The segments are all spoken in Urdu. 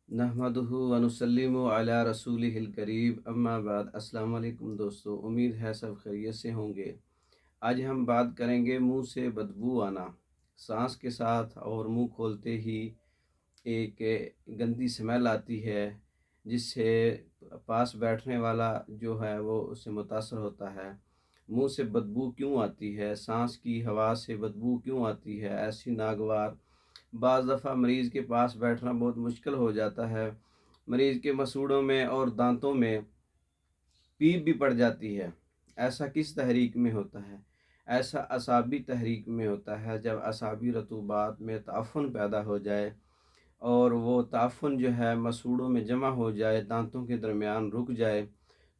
نحمدہ و نسلم علی رسولہ الکریم اما بعد۔ السلام علیکم دوستو، امید ہے سب خیریت سے ہوں گے۔ آج ہم بات کریں گے منہ سے بدبو آنا۔ سانس کے ساتھ اور منہ کھولتے ہی ایک گندی سمیل آتی ہے، جس سے پاس بیٹھنے والا جو ہے وہ اس سے متاثر ہوتا ہے۔ منہ سے بدبو کیوں آتی ہے؟ سانس کی ہوا سے بدبو کیوں آتی ہے ایسی ناگوار؟ بعض دفعہ مریض کے پاس بیٹھنا بہت مشکل ہو جاتا ہے۔ مریض کے مسوڑوں میں اور دانتوں میں پیپ بھی پڑ جاتی ہے۔ ایسا کس تحریک میں ہوتا ہے؟ ایسا اعصابی تحریک میں ہوتا ہے، جب اعصابی رطوبات میں تعفن پیدا ہو جائے اور وہ تعفن جو ہے مسوڑوں میں جمع ہو جائے، دانتوں کے درمیان رک جائے،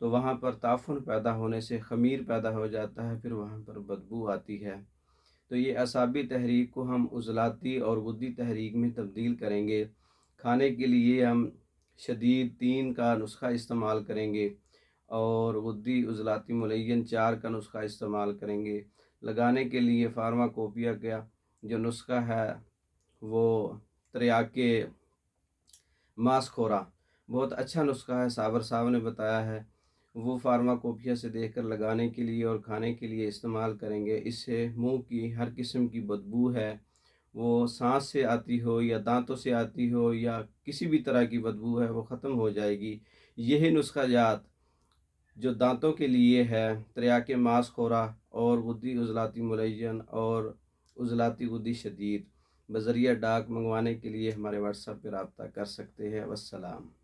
تو وہاں پر تعفن پیدا ہونے سے خمیر پیدا ہو جاتا ہے، پھر وہاں پر بدبو آتی ہے۔ تو یہ اعصابی تحریک کو ہم عضلاتی اور غدی تحریک میں تبدیل کریں گے۔ کھانے کے لیے ہم شدید 3 کا نسخہ استعمال کریں گے اور غدی عضلاتی ملین 4 کا نسخہ استعمال کریں گے۔ لگانے کے لیے فارماکوپیا کا جو نسخہ ہے وہ تریاکے ماسکورا بہت اچھا نسخہ ہے، صابر صاحب نے بتایا ہے۔ وہ فارماکوپیا سے دیکھ کر لگانے کے لیے اور کھانے کے لیے استعمال کریں گے۔ اس سے منہ کی ہر قسم کی بدبو ہے، وہ سانس سے آتی ہو یا دانتوں سے آتی ہو یا کسی بھی طرح کی بدبو ہے، وہ ختم ہو جائے گی۔ یہی نسخہ جات جو دانتوں کے لیے ہے، تریاکے ماسکورا اور غدی عضلاتی ملین اور عضلاتی غدی شدید، بذریعہ ڈاک منگوانے کے لیے ہمارے واٹس ایپ پہ رابطہ کر سکتے ہیں۔ والسلام۔